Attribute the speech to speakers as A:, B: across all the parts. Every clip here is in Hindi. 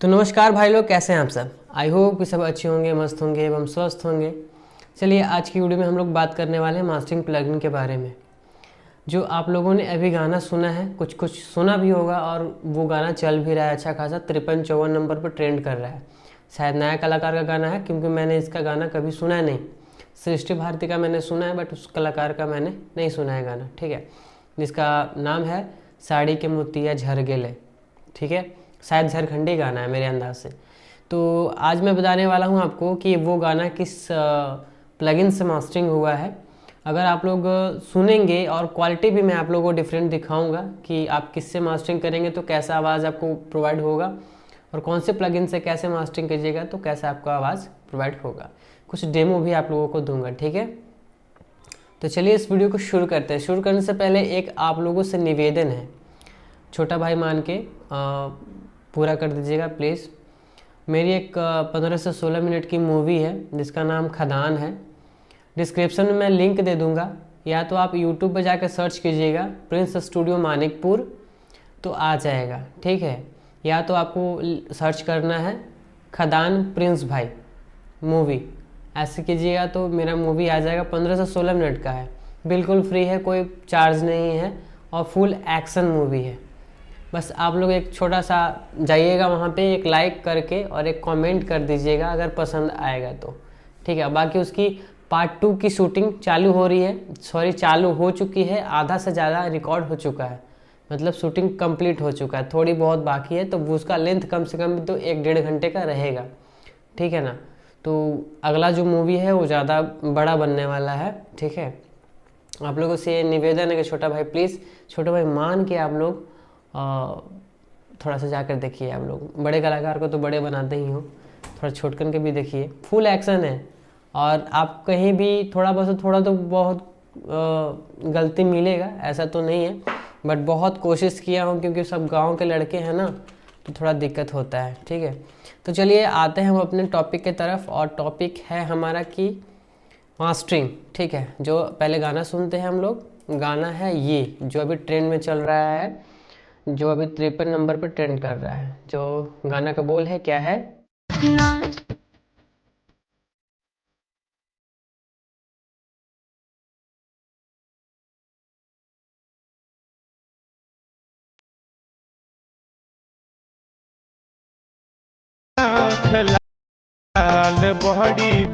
A: तो नमस्कार भाई लोग, कैसे हैं आप सब। आई होप कि सब अच्छे होंगे, मस्त होंगे एवं स्वस्थ होंगे। चलिए आज की वीडियो में हम लोग बात करने वाले हैं मास्टरिंग प्लगइन के बारे में। जो आप लोगों ने अभी गाना सुना है, कुछ कुछ सुना भी होगा और वो गाना चल भी रहा है अच्छा खासा, 53-54 नंबर पर ट्रेंड कर रहा है। शायद नया कलाकार का गाना है, क्योंकि मैंने इसका गाना कभी सुना नहीं। सृष्टि भारती का मैंने सुना है, बट उस कलाकार का मैंने नहीं सुना है गाना, ठीक है। जिसका नाम है साड़ी के मोतिया झर गेले, ठीक है। शायद झारखंडी गाना है मेरे अंदाज से। तो आज मैं बताने वाला हूँ आपको कि वो गाना किस प्लगइन से मास्टरिंग हुआ है। अगर आप लोग सुनेंगे, और क्वालिटी भी मैं आप लोगों को डिफरेंट दिखाऊंगा कि आप किससे मास्टरिंग करेंगे तो कैसा आवाज़ आपको प्रोवाइड होगा, और कौन से प्लगइन से कैसे मास्टरिंग कीजिएगा तो कैसा आपका आवाज़ प्रोवाइड होगा। कुछ डेमो भी आप लोगों को दूंगा, ठीक है। तो चलिए इस वीडियो को शुरू करते हैं। शुरू करने से पहले एक आप लोगों से निवेदन है, छोटा भाई मान के पूरा कर दीजिएगा प्लीज़। मेरी एक 15 से 16 मिनट की मूवी है जिसका नाम खदान है। डिस्क्रिप्शन में मैं लिंक दे दूंगा, या तो आप यूट्यूब पर जाकर सर्च कीजिएगा प्रिंस स्टूडियो मानिकपुर तो आ जाएगा, ठीक है। या तो आपको सर्च करना है खदान प्रिंस भाई मूवी, ऐसे कीजिएगा तो मेरा मूवी आ जाएगा। 15 से 16 मिनट का है, बिल्कुल फ्री है, कोई चार्ज नहीं है, और फुल एक्शन मूवी है। बस आप लोग एक छोटा सा जाइएगा वहाँ पे, एक लाइक करके और एक कमेंट कर दीजिएगा अगर पसंद आएगा तो, ठीक है। बाकी उसकी पार्ट 2 की शूटिंग चालू हो रही है, चालू हो चुकी है, आधा से ज़्यादा रिकॉर्ड हो चुका है, मतलब शूटिंग कंप्लीट हो चुका है, थोड़ी बहुत बाकी है। तो उसका लेंथ कम से कम तो 1-1.5 घंटे का रहेगा, ठीक है ना। तो अगला जो मूवी है वो ज़्यादा बड़ा बनने वाला है, ठीक है। आप लोगों से निवेदन है कि छोटा भाई प्लीज़, छोटा भाई मान के आप लोग थोड़ा सा जाकर देखिए। आप लोग बड़े कलाकार को तो बड़े बनाते ही हो, थोड़ा छोटकन के भी देखिए। फुल एक्शन है, और आप कहीं भी थोड़ा तो बहुत गलती मिलेगा, ऐसा तो नहीं है, बट बहुत कोशिश किया हूँ क्योंकि सब गांव के लड़के हैं ना, तो थोड़ा दिक्कत होता है, ठीक है। तो चलिए आते हैं हम अपने टॉपिक के तरफ, और टॉपिक है हमारा कि मास्टरिंग, ठीक है। जो पहले गाना सुनते हैं हम लोग, गाना है ये जो अभी ट्रेंड में चल रहा है, जो अभी 53 नंबर पर ट्रेंड कर रहा है। जो गाना का बोल है क्या है,
B: लाल बॉडी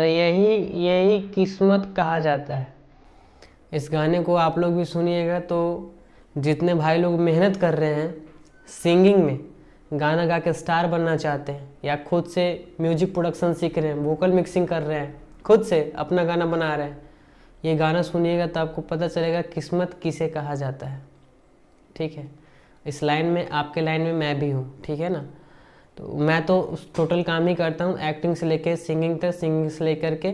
A: यही यही किस्मत कहा जाता है। इस गाने को आप लोग भी सुनिएगा तो जितने भाई लोग मेहनत कर रहे हैं सिंगिंग में, गाना गा के स्टार बनना चाहते हैं, या खुद से म्यूजिक प्रोडक्शन सीख रहे हैं, वोकल मिक्सिंग कर रहे हैं, खुद से अपना गाना बना रहे हैं, ये गाना सुनिएगा तो आपको पता चलेगा किस्मत किसे कहा जाता है, ठीक है। इस लाइन में, आपके लाइन में मैं भी हूँ, ठीक है ना। तो मैं तो टोटल काम ही करता हूँ, एक्टिंग से लेकर सिंगिंग तक, सिंगिंग से लेकर के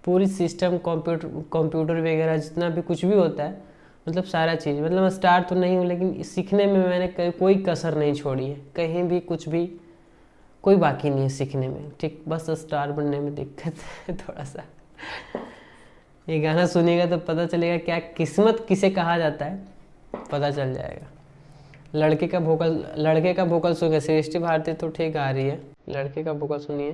A: पूरी सिस्टम, कंप्यूटर वगैरह जितना भी कुछ भी होता है, मतलब सारा चीज़। मतलब मैं स्टार तो नहीं हूँ, लेकिन सीखने में मैंने कोई कसर नहीं छोड़ी है, कहीं भी कुछ भी कोई बाकी नहीं है सीखने में, ठीक। बस स्टार बनने में दिक्कत है थोड़ा सा। ये गाना सुनिएगा तो पता चलेगा क्या किस्मत किसे कहा जाता है, पता चल जाएगा। लड़के का वोकल सुनिए, सृष्टि भारती तो ठीक आ रही है, लड़के का वोकल सुनिए।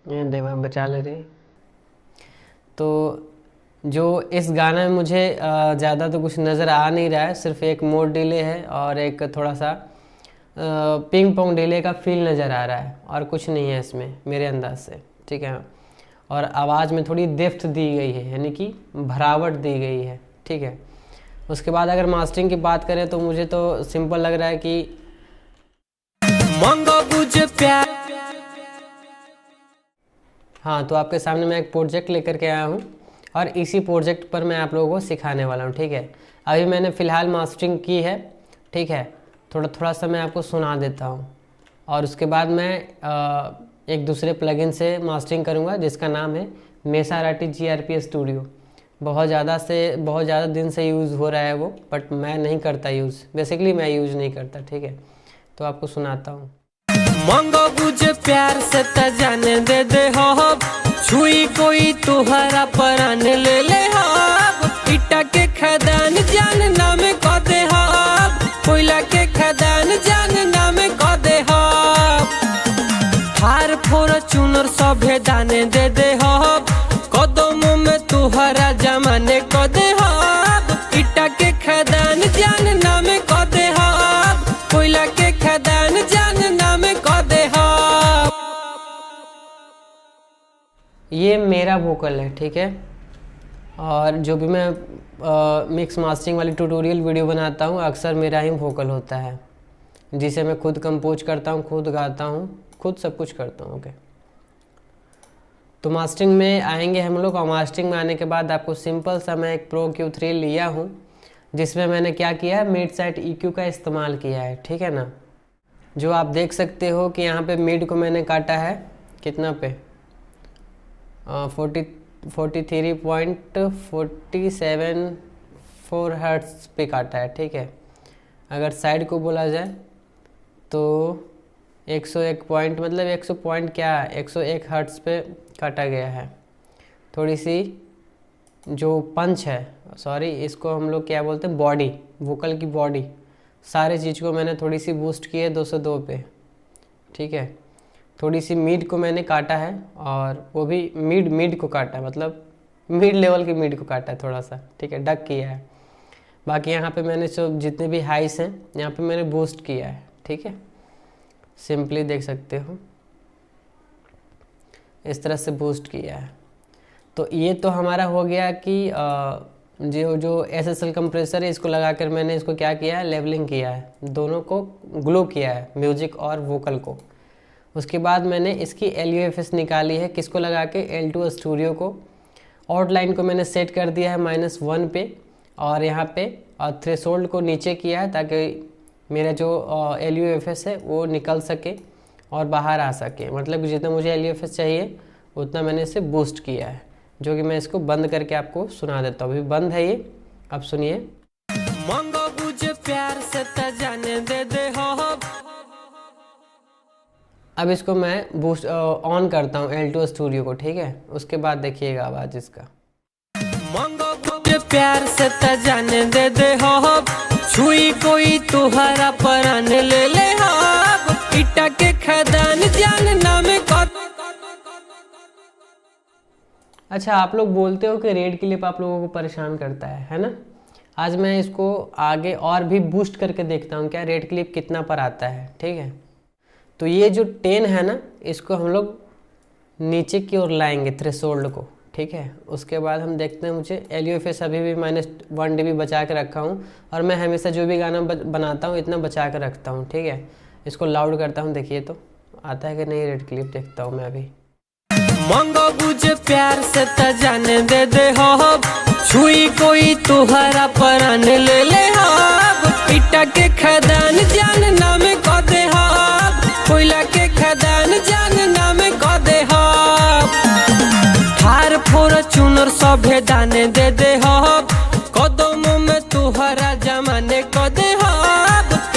A: ये देवा बचा ले रही। तो जो इस गाने में मुझे ज़्यादा तो कुछ नज़र आ नहीं रहा है, सिर्फ एक मोड डिले है और एक थोड़ा सा पिंग पोंग डिले का फील नज़र आ रहा है, और कुछ नहीं है इसमें मेरे अंदाज से, ठीक है। और आवाज़ में थोड़ी डेप्थ दी गई है, यानी कि भरावट दी गई है, ठीक है। उसके बाद अगर मास्टरिंग की बात करें तो मुझे तो सिंपल लग रहा है कि मंगो बुझ प्यार। हाँ, तो आपके सामने मैं एक प्रोजेक्ट लेकर के आया हूँ, और इसी प्रोजेक्ट पर मैं आप लोगों को सिखाने वाला हूँ, ठीक है। अभी मैंने फ़िलहाल मास्टरिंग की है, ठीक है। थोड़ा सा मैं आपको सुना देता हूँ, और उसके बाद मैं एक दूसरे प्लगइन से मास्टरिंग करूँगा जिसका नाम है मेसाराटी GRP स्टूडियो। बहुत ज़्यादा दिन से यूज़ हो रहा है वो, बट मैं नहीं करता यूज़, बेसिकली मैं यूज़ नहीं करता, ठीक है। तो आपको सुनाता हूँ।
C: मांगो बुझे प्यार से त जाने दे दे हो, छुई कोई तुहरा परान ले ले हो, इटा के खदान जान नाम को दे हो, कोयला के खदान जान नाम को दे हो, हार फॉर्च्यूनर सभे दाने दे दे हो, कदमों में तुहरा जमाने को दे हो, इटा के खदान जान नाम को दे हो, कोयला के खदान जान नाम को दे हो।
A: ये मेरा वोकल है, ठीक है। और जो भी मैं मिक्स मास्टरिंग वाली ट्यूटोरियल वीडियो बनाता हूँ, अक्सर मेरा ही वोकल होता है, जिसे मैं खुद कंपोज करता हूँ, खुद गाता हूँ, खुद सब कुछ करता हूँ। ओके, तो मास्टरिंग में आएंगे हम लोग, और मास्टरिंग में आने के बाद आपको सिंपल सा मैं एक प्रो Q3 लिया हूँ, जिसमें मैंने क्या किया है, मिड साइड EQ का इस्तेमाल किया है, ठीक है ना। जो आप देख सकते हो कि यहाँ पे मिड को मैंने काटा है कितना पे 43.474 हर्ट्ज पे काटा है, ठीक है। अगर साइड को बोला जाए तो 101 पॉइंट, मतलब 100 पॉइंट क्या, 101 हर्ट्ज पे काटा गया है। थोड़ी सी जो पंच है, सॉरी इसको हम लोग क्या बोलते हैं, बॉडी, वोकल की बॉडी, सारे चीज़ को मैंने थोड़ी सी बूस्ट की है 202 पे, ठीक है। थोड़ी सी मिड को मैंने काटा है, और वो भी मिड को काटा है, मतलब मिड लेवल की मिड को काटा है थोड़ा सा, ठीक है, डक किया है। बाकी यहाँ पे मैंने जो जितने भी हाइस हैं यहाँ पे मैंने बूस्ट किया है, ठीक है। सिंपली देख सकते हो, इस तरह से बूस्ट किया है। तो ये तो हमारा हो गया कि जो SSL कंप्रेसर है, इसको लगाकर मैंने इसको क्या किया है, लेवलिंग किया है, दोनों को ग्लो किया है, म्यूजिक और वोकल को। उसके बाद मैंने इसकी LUFS निकाली है, किसको लगा के, L2 स्टूडियो को। आउटलाइन को मैंने सेट कर दिया है -1 पे, और यहाँ पे थ्रेशोल्ड को नीचे किया है, ताकि मेरा जो LUFS है वो निकल सके और बाहर आ सके, मतलब कि जितना मुझे LUFS चाहिए उतना मैंने इसे बूस्ट किया है, जो कि मैं इसको बंद करके आपको सुना देता हूँ। अभी बंद है ये, अब सुनिए।
C: मांगो बुझे प्यार से त जाने दे दे हो,
A: अब इसको मैं बूस्ट ऑन करता हूँ L2 स्टूडियो को, ठीक है। उसके बाद देखिएगा आवाज़ इसका।
C: मांगो बुझे प्यार से त जाने दे दे हो, छुई कोई तुहरा परान ले ले हो, इटा के खदान जान नाम को।
A: अच्छा, आप लोग बोलते हो कि रेड क्लिप आप लोगों को परेशान करता है ना। आज मैं इसको आगे और भी बूस्ट करके देखता हूँ क्या रेड क्लिप कितना पर आता है, ठीक है। तो ये जो 10 है ना, इसको हम लोग नीचे की ओर लाएंगे थ्रेशोल्ड को, ठीक है। उसके बाद हम देखते हैं, मुझे LUFS अभी भी -1 dB बचा के रखा हूँ, और मैं हमेशा जो भी गाना बनाता हूँ इतना बचा के रखता हूँ, ठीक है। इसको लाउड करता हूँ, देखिए तो आता है कि नहीं रेड क्लिप, देखता हूँ मैं अभी।
C: मांगो बुझे प्यार से त जाने दे दे हो, छुई कोई तुहरा परान ले ले हो, इटा के खदान जान नाम को दे हो, कोयला के खदान जान नाम को दे हो, हार फॉर्च्यूनर सभे दाने दे दे हो, कदमों में तुहरा जमाने को दे हो,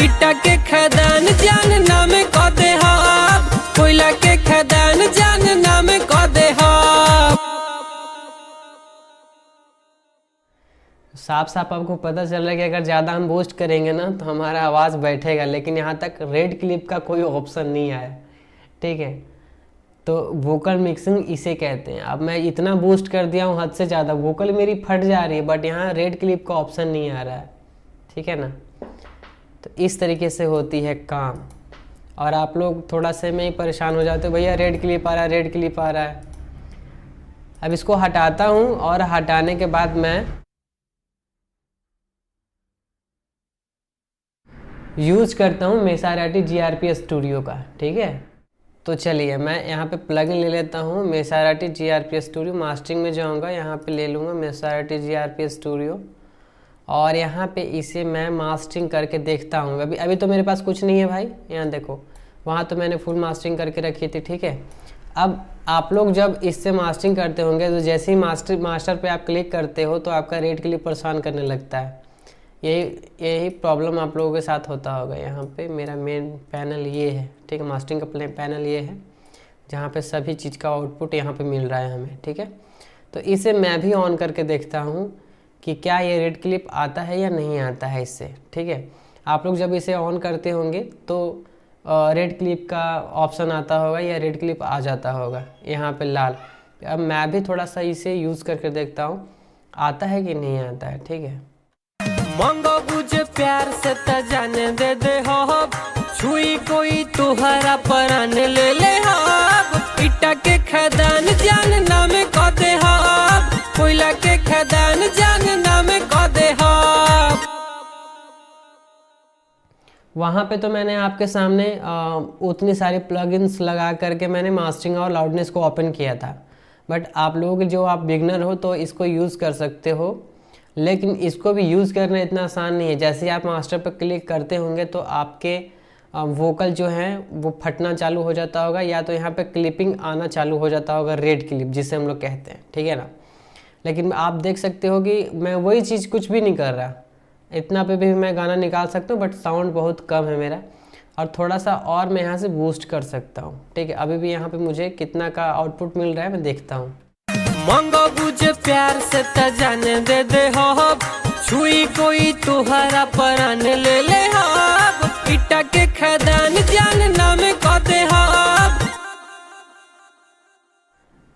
C: इटा के खदान जान नाम को दे हो, कोयला के खदान जान नाम को दे हो।
A: साफ साफ आपको पता चल रहा है कि अगर ज़्यादा हम बूस्ट करेंगे ना तो हमारा आवाज़ बैठेगा, लेकिन यहाँ तक रेड क्लिप का कोई ऑप्शन नहीं आया, ठीक है। तो वोकल मिक्सिंग इसे कहते हैं। अब मैं इतना बूस्ट कर दिया हूँ हद से ज़्यादा, वोकल मेरी फट जा रही है, बट यहाँ रेड क्लिप का ऑप्शन नहीं आ रहा है, ठीक है ना। तो इस तरीके से होती है काम, और आप लोग थोड़ा से में ही परेशान हो जाते हो, भैया रेड क्लिप आ रहा है, रेड क्लिप आ रहा है। अब इसको हटाता हूँ, और हटाने के बाद मैं यूज़ करता हूँ मेसाराटी GRP स्टूडियो का, ठीक है। तो चलिए मैं यहाँ पे प्लगइन ले लेता हूँ मेसाराटी GRP स्टूडियो। मास्टरिंग में जाऊँगा, यहाँ पे ले लूँगा मेसाराटी GRP स्टूडियो, और यहाँ पे इसे मैं मास्टरिंग करके देखता हूँ। अभी तो मेरे पास कुछ नहीं है भाई, यहाँ देखो, वहाँ तो मैंने फुल मास्टरिंग करके रखी थी, ठीक है। अब आप लोग जब इससे मास्टरिंग करते होंगे तो जैसे ही मास्टर पे आप क्लिक करते हो तो आपका रेड क्लिप परेशान करने लगता है। यही प्रॉब्लम आप लोगों के साथ होता होगा। यहाँ पे मेरा मेन पैनल ये है, ठीक है, मास्टरिंग का पैनल ये है जहाँ पे सभी चीज़ का आउटपुट यहाँ पे मिल रहा है हमें, ठीक है। तो इसे मैं भी ऑन करके देखता हूँ कि क्या ये रेड क्लिप आता है या नहीं आता है इससे, ठीक है। आप लोग जब इसे ऑन करते होंगे तो रेड क्लिप का ऑप्शन आता होगा या रेड क्लिप आ जाता होगा यहाँ पे लाल। अब मैं भी थोड़ा सा इसे यूज़ करके देखता हूँ आता है कि नहीं आता है, ठीक है।
C: मांगो बुझे प्यार से त जाने दे दे हो, छुई कोई तुहरा परान ले ले हो, इटा के खदान जान नाम को दे हो, कोयला के खदान जान नाम को दे हो।
A: वहाँ पे तो मैंने आपके सामने उतनी सारी प्लगइन्स लगा करके मैंने मास्टरिंग और लाउडनेस को ओपन किया था। बट आप लोग जो आप बिगनर हो तो इसको यूज़ कर सकते हो, लेकिन इसको भी यूज़ करना इतना आसान नहीं है। जैसे ही आप मास्टर पर क्लिक करते होंगे तो आपके वोकल जो हैं वो फटना चालू हो जाता होगा, या तो यहाँ पे क्लिपिंग आना चालू हो जाता होगा, रेड क्लिप जिसे हम लोग कहते हैं, ठीक है ना। लेकिन आप देख सकते हो कि मैं वही चीज़ कुछ भी नहीं कर रहा, इतना पे भी मैं गाना निकाल सकता हूँ, बट साउंड बहुत कम है मेरा, और थोड़ा सा और मैं यहाँ से बूस्ट कर सकता हूँ, ठीक है। अभी भी यहाँ पे मुझे कितना का आउटपुट मिल रहा है मैं देखता हूँ।
C: मांगो बुझे प्यार से त जाने दे दे हो, छुई कोई तुहरा परान ले ले हो, इटा के खदान जान नाम को दे हो।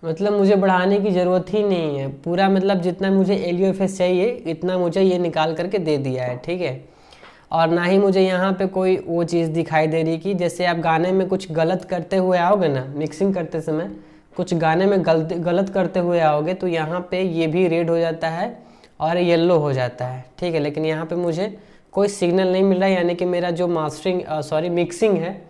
A: मतलब मुझे बढ़ाने की ज़रूरत ही नहीं है, पूरा मतलब जितना मुझे LUFS चाहिए इतना मुझे ये निकाल करके दे दिया है, ठीक है। और ना ही मुझे यहाँ पे कोई वो चीज़ दिखाई दे रही कि जैसे आप गाने में कुछ गलत करते हुए आओगे ना, मिक्सिंग करते समय कुछ गाने में गलत करते हुए आओगे तो यहाँ पे ये भी रेड हो जाता है और येलो हो जाता है, ठीक है। लेकिन यहाँ पे मुझे कोई सिग्नल नहीं मिल रहा है, यानी कि मेरा जो मिक्सिंग है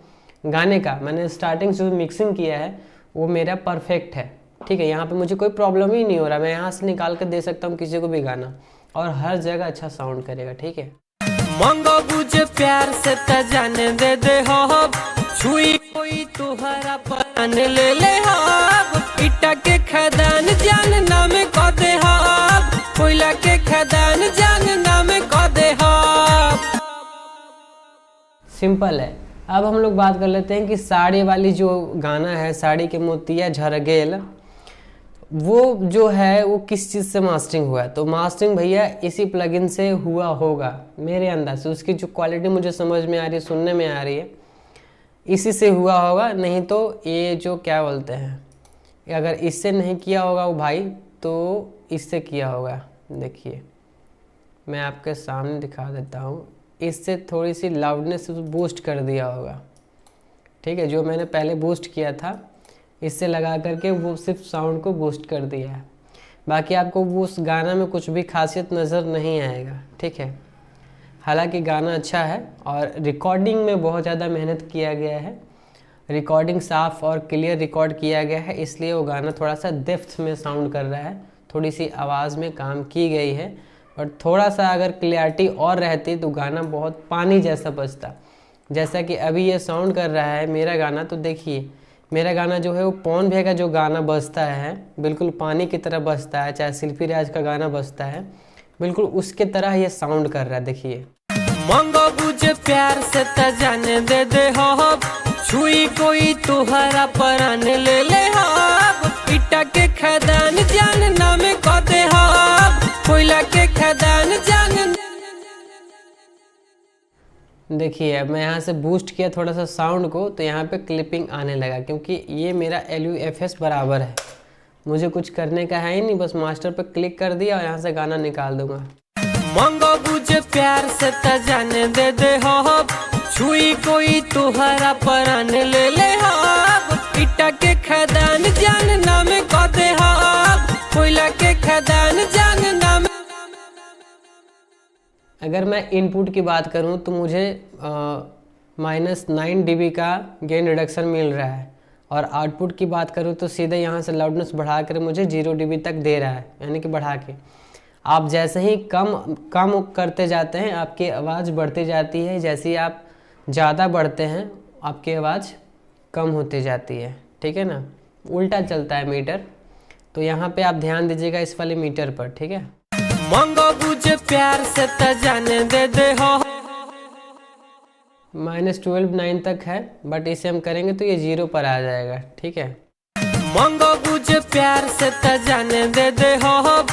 A: गाने का, मैंने स्टार्टिंग से जो मिक्सिंग किया है वो मेरा परफेक्ट है, ठीक है। यहाँ पे मुझे कोई प्रॉब्लम ही नहीं हो रहा, मैं यहाँ से निकाल कर दे सकता हूँ किसी को भी गाना और हर जगह अच्छा साउंड करेगा, ठीक है।
C: मांगो बुझे प्यार से त जाने दे दे हो, छुई कोई तुहरा परान ले ले हो, इटा के खदान जान नाम को दे हो, कोयला के खदान जान नाम को दे हो।
A: सिंपल है। अब हम लोग बात कर लेते हैं कि साड़ी वाली जो गाना है, साड़ी के मोतिया झरगेल, वो जो है वो किस चीज़ से मास्टरिंग हुआ है। तो मास्टरिंग भैया इसी प्लगइन से हुआ होगा मेरे अंदाज से, उसकी जो क्वालिटी मुझे समझ में आ रही है, सुनने में आ रही है, इसी से हुआ होगा। नहीं तो ये जो क्या बोलते हैं, अगर इससे नहीं किया होगा वो भाई तो इससे किया होगा। देखिए मैं आपके सामने दिखा देता हूँ, इससे थोड़ी सी लाउडनेस बूस्ट कर दिया होगा, ठीक है। जो मैंने पहले बूस्ट किया था इससे लगा करके वो सिर्फ साउंड को बूस्ट कर दिया है, बाकी आपको वो उस गाना में कुछ भी खासियत नज़र नहीं आएगा, ठीक है। हालांकि गाना अच्छा है और रिकॉर्डिंग में बहुत ज़्यादा मेहनत किया गया है, रिकॉर्डिंग साफ़ और क्लियर रिकॉर्ड किया गया है, इसलिए वो गाना थोड़ा सा डेप्थ में साउंड कर रहा है, थोड़ी सी आवाज़ में काम की गई है। और थोड़ा सा अगर क्लियरिटी और रहती तो गाना बहुत पानी जैसा बजता, जैसा कि अभी ये साउंड कर रहा है मेरा गाना। तो देखिए मेरा गाना जो है वो पवन भैया का जो गाना बजता है बिल्कुल पानी की तरह बजता है, चाहे शिल्पी राज का गाना बजता है बिल्कुल उसके तरह ये साउंड कर रहा है। देखिए
C: मांगो बुझे प्यार से त जाने दे दे हो, छुई कोई तुहरा परान ले ले हो, इटा के खदान जान नाम को दे हो, कोयला के खदान जान।
A: देखिए अब मैं यहाँ से बूस्ट किया थोड़ा सा साउंड को तो यहाँ पे क्लिपिंग आने लगा, क्योंकि ये मेरा LUFS बराबर है, मुझे कुछ करने का है ही नहीं, बस मास्टर पे क्लिक कर दिया और यहाँ से गाना निकाल दूंगा।
C: मांगो बुझे प्यार से त जाने दे दे हो, छुई कोई तुहरा परान ले ले हो, इटा के खदान जान नाम को दे हो, कोयला के खदान जान नाम।
A: अगर मैं इनपुट की बात करूं तो मुझे -9 dB का गेन रिडक्शन मिल रहा है, और आउटपुट की बात करूं तो सीधे यहाँ से लाउडनेस बढ़ा कर मुझे 0 dB तक दे रहा है, यानी कि बढ़ा के। आप जैसे ही कम करते जाते हैं आपकी आवाज़ बढ़ती जाती है, जैसे ही आप ज़्यादा बढ़ते हैं आपकी आवाज़ कम होती जाती है, ठीक है ना। उल्टा चलता है मीटर। तो यहाँ पे आप ध्यान दीजिएगा इस वाले मीटर पर, ठीक है।
C: मांगो बुझे प्यार से त जाने दे हो।
A: -12 9 तक है, बट इसे हम करेंगे तो ये 0 पर आ जाएगा, ठीक है।
C: मांगो बुझे प्यार से त जाने दे हो।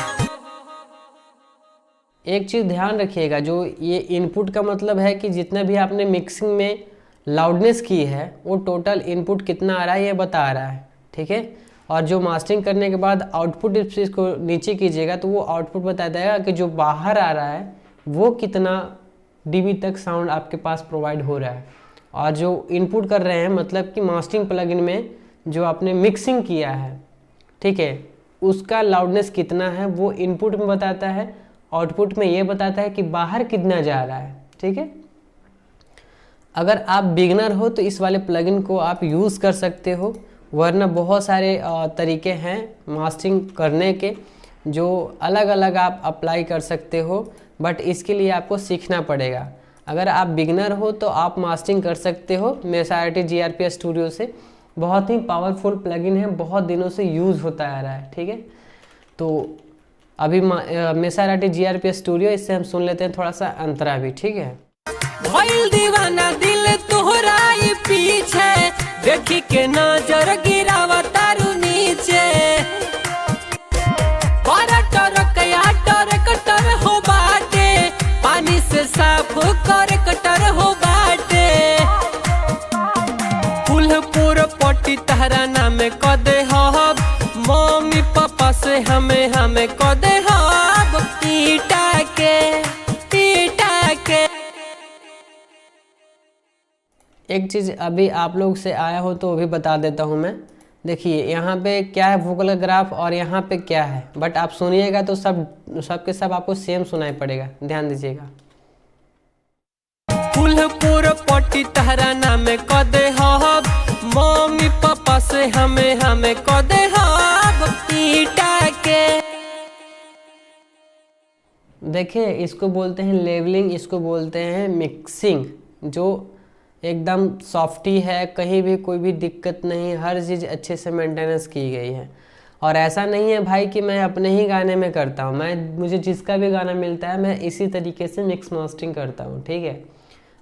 A: एक चीज़ ध्यान रखिएगा, जो ये इनपुट का मतलब है कि जितना भी आपने मिक्सिंग में लाउडनेस की है वो टोटल इनपुट कितना आ रहा है ये बता रहा है, ठीक है। और जो मास्टरिंग करने के बाद आउटपुट इसको नीचे कीजिएगा तो वो आउटपुट बता देगा कि जो बाहर आ रहा है वो कितना डीबी तक साउंड आपके पास प्रोवाइड हो रहा है। और जो इनपुट कर रहे हैं मतलब कि मास्टरिंग प्लगइन में जो आपने मिक्सिंग किया है, ठीक है, उसका लाउडनेस कितना है वो इनपुट में बताता है, आउटपुट में ये बताता है कि बाहर कितना जा रहा है, ठीक है। अगर आप बिगनर हो तो इस वाले प्लगइन को आप यूज़ कर सकते हो, वरना बहुत सारे तरीके हैं मास्टरिंग करने के जो अलग अलग आप अप्लाई कर सकते हो, बट इसके लिए आपको सीखना पड़ेगा। अगर आप बिगनर हो तो आप मास्टरिंग कर सकते हो मेसारिटी GRPS स्टूडियो से। बहुत ही पावरफुल प्लगइन है, बहुत दिनों से यूज़ होता आ रहा है, ठीक है। तो अभी मेसारिटी GRPS स्टूडियो, इससे हम सुन लेते हैं थोड़ा सा अंतरा भी, ठीक है।
C: भइल दीवाना दिल तोहरा ही पीछे, देखी के नजर गिरावा तारू नीचे। कटर हो बाटे, पानी से साफ कर कटर हो बाटे। फूलपुर पट्टी तहरा नाम क दे हब, मम्मी पापा से हमें क दे हब। ईटा के
A: एक चीज़ अभी आप लोग से आया हो तो वो भी बता देता हूँ मैं। देखिए यहाँ पे क्या है वोकल ग्राफ और यहाँ पे क्या है, बट आप सुनिएगा तो सब के सब आपको सेम सुनाई पड़ेगा, ध्यान दीजिएगा।
C: फूलपुर पट्टी तहरा नाम क दे हब, मम्मी पापा से हमें क दे हब। ईटा के
A: देखिए इसको बोलते हैं लेवलिंग, इसको बोलते हैं मिक्सिंग, जो एकदम सॉफ्टी है, कहीं भी कोई भी दिक्कत नहीं, हर चीज़ अच्छे से मेंटेनेंस की गई है। और ऐसा नहीं है भाई कि मैं अपने ही गाने में करता हूँ, मुझे जिसका भी गाना मिलता है मैं इसी तरीके से मिक्स मास्टरिंग करता हूँ, ठीक है।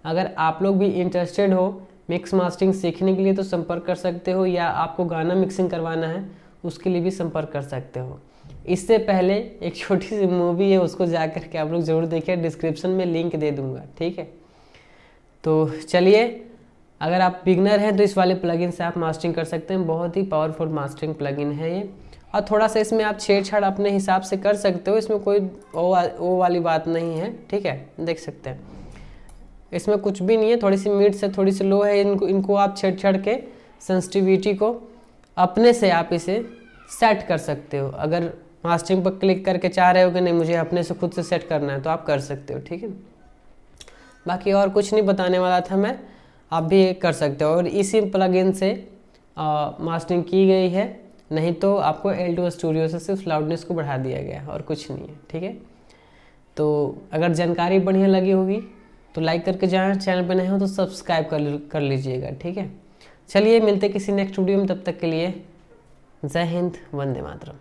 A: अगर आप लोग भी इंटरेस्टेड हो मिक्स मास्टरिंग सीखने के लिए तो संपर्क कर सकते हो, या आपको गाना मिक्सिंग करवाना है उसके लिए भी संपर्क कर सकते हो। इससे पहले एक छोटी सी मूवी है, उसको जा कर के आप लोग ज़रूर देखिए, डिस्क्रिप्शन में लिंक दे दूँगा, ठीक है। तो चलिए, अगर आप बिगनर हैं तो इस वाले प्लगइन से आप मास्टरिंग कर सकते हैं, बहुत ही पावरफुल मास्टरिंग प्लगइन है ये। और थोड़ा सा इसमें आप छेड़छाड़ अपने हिसाब से कर सकते हो, इसमें कोई वो वाली बात नहीं है, ठीक है। देख सकते हैं इसमें कुछ भी नहीं है, थोड़ी सी मिड से थोड़ी सी लो है, इनको आप छेड़ के सेंसिटिविटी को अपने से आप इसे सेट कर सकते हो। अगर मास्टरिंग पर क्लिक करके चाह रहे हो कि नहीं मुझे अपने से खुद से सेट करना है तो आप कर सकते हो, ठीक है। बाकी और कुछ नहीं बताने वाला था मैं, आप भी कर सकते हो। और इसी प्लगइन से मास्टरिंग की गई है, नहीं तो आपको L2 स्टूडियो से सिर्फ लाउडनेस को बढ़ा दिया गया है और कुछ नहीं है, ठीक है। तो अगर जानकारी बढ़िया लगी होगी तो लाइक करके जाएं, चैनल पर नए हो तो सब्सक्राइब कर लीजिएगा, ठीक है। चलिए मिलते किसी नेक्स्ट वीडियो में, तब तक के लिए जय हिंद, वंदे मातरम।